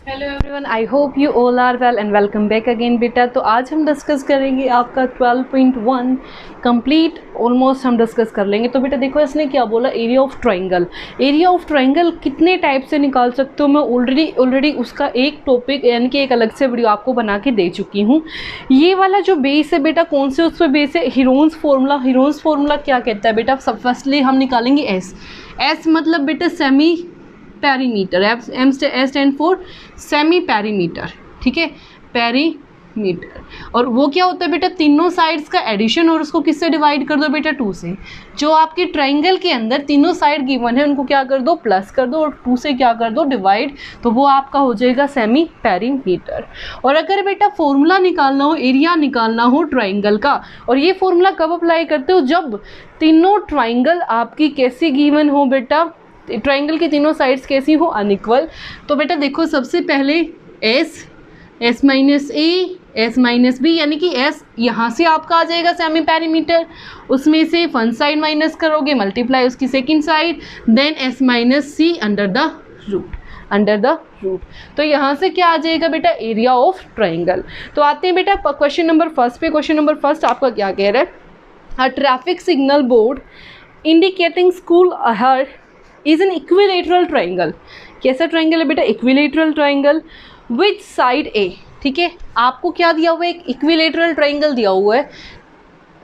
Hello everyone, I hope you all are well and welcome back again बेटा। तो आज हम डिस्कस करेंगे आपका 12.1 कंप्लीट ऑलमोस्ट हम डिस्कस कर लेंगे। तो बेटा देखो इसने क्या बोला, area of triangle. Area of triangle कितने टाइप से निकाल सकते हो, मैं ऑलरेडी उसका एक टॉपिक यानी कि एक अलग से वीडियो आपको बना के दे चुकी हूँ। ये वाला जो बेस है बेटा, कौन से उस पर बेस है, हीरोन्स फार्मूला। हीरोन्स फार्मूला क्या कहता है बेटा, सब फर्स्टली हम निकालेंगे एस मतलब बेटा semi perimeter. M stand for semi perimeter, ठीक है, पैरीमीटर। और वो क्या होता है बेटा, तीनों साइड्स का एडिशन और उसको किससे डिवाइड कर दो बेटा, 2 से। जो आपके ट्राइंगल के अंदर तीनों साइड गिवन है उनको क्या कर दो, प्लस कर दो, और 2 से क्या कर दो, डिवाइड, तो वो आपका हो जाएगा सेमी पैरीमीटर। और अगर बेटा फॉर्मूला निकालना हो, एरिया निकालना हो ट्राइंगल का, और ये फॉर्मूला कब अप्लाई करते हो, जब तीनों ट्राइंगल आपकी कैसी गिवन हो बेटा, ट्राइंगल की तीनों साइड्स कैसी हो, अनइक्वल। तो बेटा देखो सबसे पहले एस माइनस ए, एस माइनस बी, यानी कि एस यहाँ से आपका आ जाएगा सेमी पैरीमीटर, उसमें से वन साइड माइनस करोगे, मल्टीप्लाई उसकी second side, then S minus C under the root. तो यहाँ से क्या आ जाएगा बेटा, एरिया ऑफ ट्राइंगल। तो आते हैं बेटा क्वेश्चन नंबर फर्स्ट पे। क्वेश्चन नंबर फर्स्ट आपका क्या कह रहा है, a traffic signal board indicating school ahead is an equilateral triangle. कैसा ट्राइंगल है बेटा, इक्विलेटरल ट्राइंगल विच साइड ए, ठीक है, आपको क्या दिया हुआ है, एक इक्विलेटरल ट्राइंगल दिया हुआ है,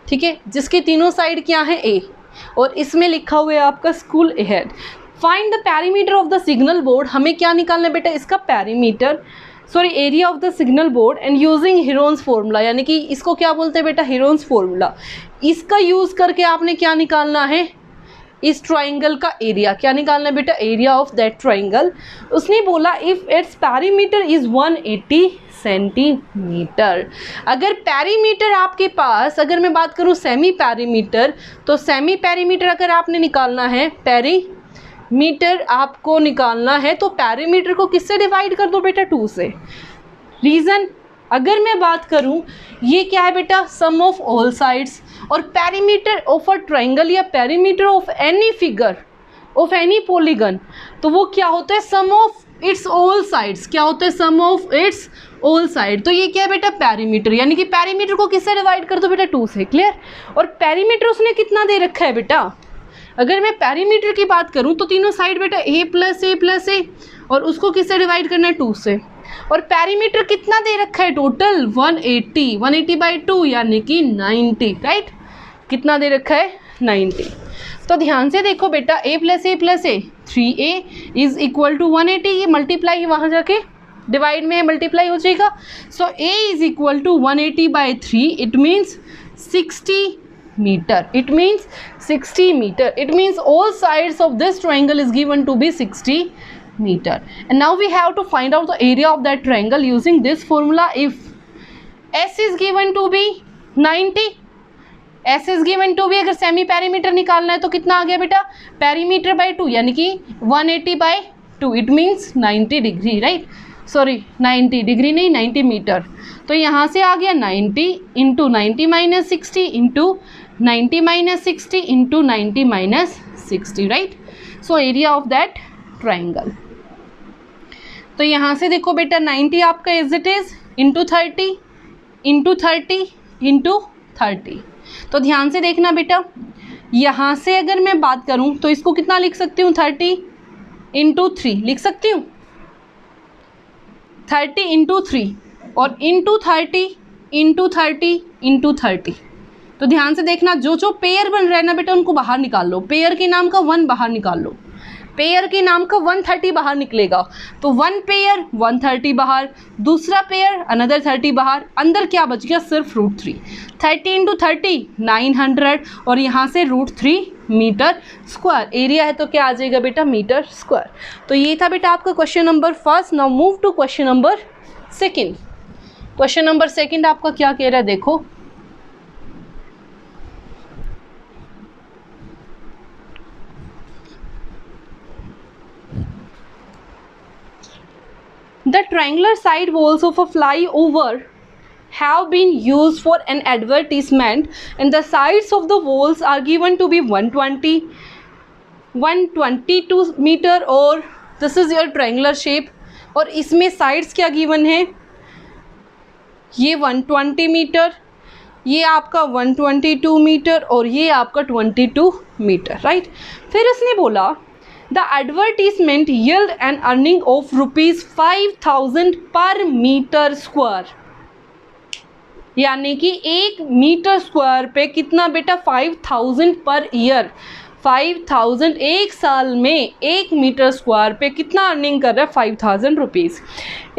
ठीक है, जिसके तीनों साइड क्या है, ए, और इसमें लिखा हुआ है आपका school ahead. Find the perimeter of the signal board, हमें क्या निकालना है बेटा, इसका perimeter, sorry area of the signal board, and using Heron's formula, यानी कि इसको क्या बोलते हैं बेटा, हीरोन्स फार्मूला। इसका यूज़ करके आपने क्या निकालना है, इस ट्राइंगल का एरिया। क्या निकालना है बेटा, एरिया ऑफ दैट ट्राइंगल। उसने बोला if it's perimeter is 180 centimetre. अगर पैरीमीटर आपके पास, अगर मैं बात करूं सेमी पैरीमीटर, तो सेमी पैरीमीटर अगर आपने निकालना है, पैरीमीटर आपको निकालना है, तो पैरीमीटर को किससे डिवाइड कर दो बेटा, 2 से। रीज़न, अगर मैं बात करूं, ये क्या है बेटा, सम ऑफ ऑल साइड्स, और पैरीमीटर ऑफ अ ट्राइंगल या perimeter of any figure of any polygon, तो वो क्या होता है, सम ऑफ इट्स ऑल साइड्स। क्या होता है, सम ऑफ इट्स ऑल साइड। तो ये क्या है बेटा, पैरीमीटर, यानी कि पैरीमीटर को किससे डिवाइड कर दो बेटा, 2 से। क्लियर। और पैरीमीटर उसने कितना दे रखा है बेटा, अगर मैं पैरीमीटर की बात करूं तो तीनों साइड बेटा ए प्लस ए, और उसको किससे डिवाइड करना है, 2 से। और पैरीमीटर कितना दे रखा है टोटल, 180 बाई 2 यानी कि 90, राइट। कितना दे रखा है, 90। तो ध्यान से देखो बेटा, a plus A 3a is equal to 180, ये मल्टीप्लाई वहाँ जाके डिवाइड में मल्टीप्लाई हो जाएगा। So a is equal to 180 by 3, it means 60 meter. It means 60 meter. It means all sides of this triangle is given to be 60 meter. And now we have to find out the area of that triangle using this formula. If s is given to be 90, s is given to be, अगर semi perimeter निकालना है तो कितना आ गया बेटा, perimeter by 2 यानी कि 180 by 2, it means 90 degree, right. Sorry 90 degree नहीं, 90 मीटर। तो यहाँ से आ गया 90 into 90 minus 60 into 90 minus 60 into 90 minus 60, right. So area of that triangle. तो यहाँ से देखो बेटा 90 आपका as it is into 30 into 30 into 30। तो ध्यान से देखना बेटा, यहाँ से अगर मैं बात करूँ तो इसको कितना लिख सकती हूँ, 30 इंटू 3 लिख सकती हूँ, 30 इंटू 3 और इंटू 30 इंटू 30 इंटू 30। तो ध्यान से देखना, जो जो पेयर बन रहा है ना बेटा उनको बाहर निकाल लो। पेयर के नाम का 1 बाहर निकाल लो, पेयर के नाम का 130 बाहर निकलेगा। तो 1 पेयर 130 बाहर, दूसरा पेयर अनदर 30 बाहर, अंदर क्या बच गया, सिर्फ √3। 30 इंटू 30 900, और यहाँ से √3 मीटर स्क्वायर। एरिया है तो क्या आ जाएगा बेटा, मीटर स्क्वायर। तो ये था बेटा आपका question number first. Now move to question number second. Question number second आपका क्या कह रहा है, देखो the triangular side walls of a flyover have been used for an advertisement, and the sides of the walls are given to be 120, 122 meter, or this is your triangular shape, और इसमें sides क्या given है, ये 120 metre, ये आपका 122 metre और ये आपका 22 मीटर, राइट। फिर इसने बोला the advertisement yield an earning of ₹5000 per metre square, यानी कि 1 मीटर स्क्वायर पे कितना बेटा 5000 पर ईयर, 5000 एक साल में 1 मीटर स्क्वायर पे कितना अर्निंग कर रहा है, 5000 रुपीज़।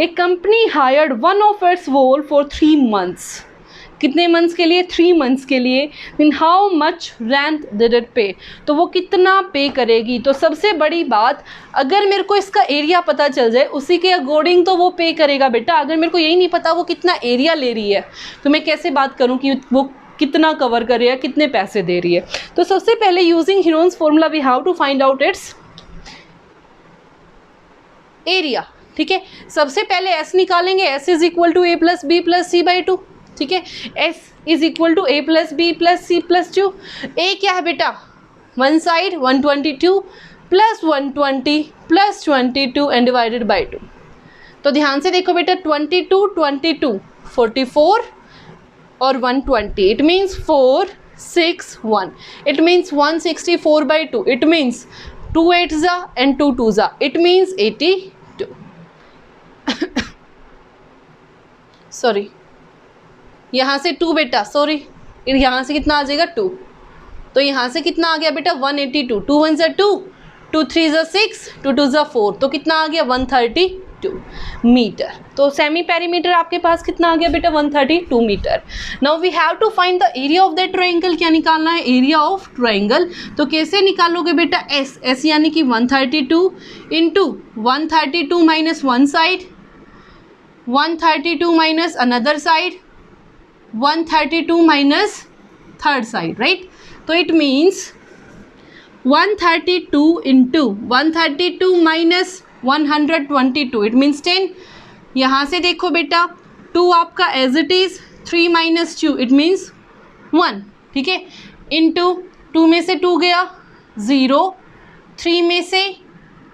एक company hired one of its wall for 3 months, कितने मंथ्स के लिए, 3 मंथ्स के लिए। In how much rent did it pay, तो वो कितना पे करेगी। तो सबसे बड़ी बात, अगर मेरे को इसका एरिया पता चल जाए उसी के अकॉर्डिंग तो वो पे करेगा बेटा। अगर मेरे को यही नहीं पता वो कितना एरिया ले रही है तो मैं कैसे बात करूँ कि वो कितना कवर कर रही है, कितने पैसे दे रही है। तो सबसे पहले using Heron's formula we have to find out its area, ठीक है। सबसे पहले एस निकालेंगे, S is equal to A plus B plus C by 2, ठीक है। S is equal to A plus B plus C plus 2। A क्या है बेटा, one side 122 plus 120 plus 22 and divided by 2। तो ध्यान से देखो बेटा, 22 22 44 और 120, it means 461, it means 164 by 2, it means 2 8 जा एंड 2 2 जा, इट मीन्स 82 सॉरी यहाँ से 2 बेटा, सॉरी यहाँ से कितना आ जाएगा 2, तो यहाँ से कितना आ गया बेटा 182, 2 1 ज़ा 2, 2 3 ज़ा 6, 2 2 ज़ा 4, तो कितना आ गया 132 मीटर। तो सेमी पेरीमीटर आपके पास कितना आ गया बेटा 132 meter. Now we have to find the area of that triangle, क्या निकालना है, एरिया ऑफ ट्रायंगल। तो कैसे निकालोगे बेटा, एस, एस यानी कि 132 into 132 minus one side, 132 minus another side, 132 minus third side, right. तो it means 132 into 132 minus 122, it means 10। यहाँ से देखो बेटा 2 आपका as it is, 3 minus 2 it means 1, ठीक है। इंटू 2 में से 2 गया 0, 3 में से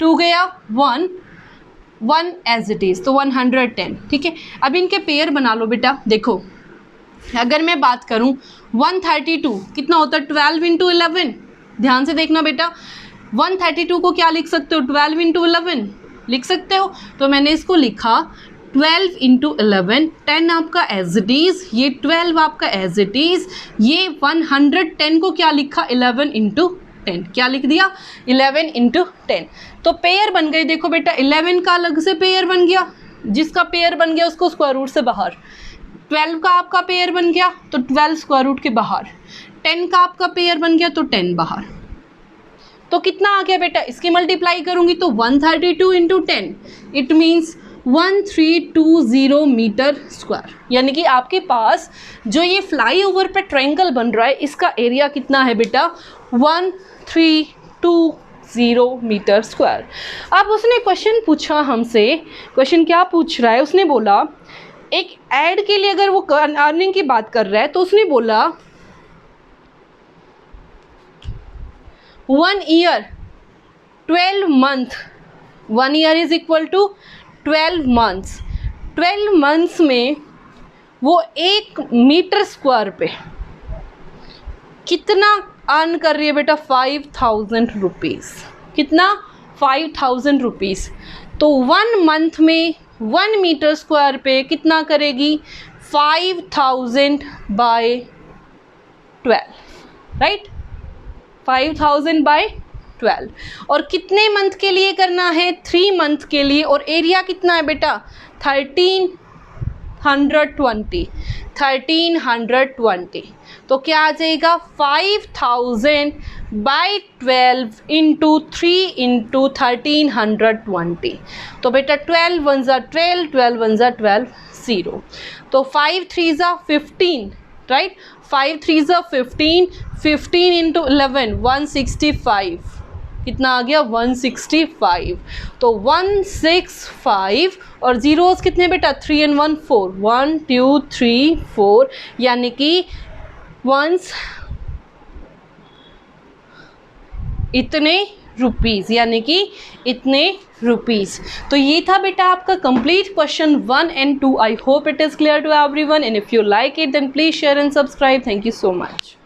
2 गया 1, 1 एज इट इज़, तो 110, ठीक है। अब इनके पेयर बना लो बेटा। देखो अगर मैं बात करूं 132 कितना होता है 12 इंटू 11, ध्यान से देखना बेटा 132 को क्या लिख सकते हो 12 इंटू 11 लिख सकते हो। तो मैंने इसको लिखा 12 इंटू 11, 10 आपका एज इट इज़, ये 12 आपका एज इट इज़, ये 110 को क्या लिखा 11 इंटू 10, क्या लिख दिया 11 इंटू 10। तो पेयर बन गई, देखो बेटा 11 का अलग से पेयर बन गया, जिसका पेयर बन गया उसको स्क्वायर रूट से बाहर, 12 का आपका पेयर बन गया तो 12 स्क्वायर रूट के बाहर, 10 का आपका पेयर बन गया तो 10 बाहर। तो कितना आ गया बेटा, इसकी मल्टीप्लाई करूंगी तो 132 into 10, it means 1320 meter square. यानी कि आपके पास जो ये फ्लाईओवर पे ट्रायंगल बन रहा है इसका एरिया कितना है बेटा 1320 मीटर स्क्वायर। अब उसने क्वेश्चन पूछा हमसे, क्वेश्चन क्या पूछ रहा है, उसने बोला एक ऐड के लिए अगर वो अर्निंग की बात कर रहा है तो उसने बोला 1 year 12 month, 1 year is equal to 12 months, 12 months में वो 1 मीटर स्क्वायर पे कितना अर्न कर रही है बेटा 5000 रुपीज़, कितना 5000 रुपीज़। तो 1 मंथ में 1 मीटर स्क्वायर पे कितना करेगी 5000 बाय 12, राइट, 5000 बाय 12। और कितने मंथ के लिए करना है 3 मंथ के लिए, और एरिया कितना है बेटा 1320। तो क्या आ जाएगा 5000 बाई 12 इंटू 3 इंटू 1320। तो बेटा 12 1 ज़ा 12, 12 1 ज़ा 12, 0। तो 5 3 ज़ा 15, राइट, 5 3 ज़ा 15, 15 इंटू 11 165, कितना आ गया 165। तो 165 और जीरोस कितने बेटा 3 and 1 4, 1 2 3 4, यानी कि वंस इतने रुपीज़, यानी कि इतने रुपीज़। तो ये था बेटा आपका complete question 1 and 2। I hope it is clear to everyone, and if you like it then please share and subscribe. Thank you so much.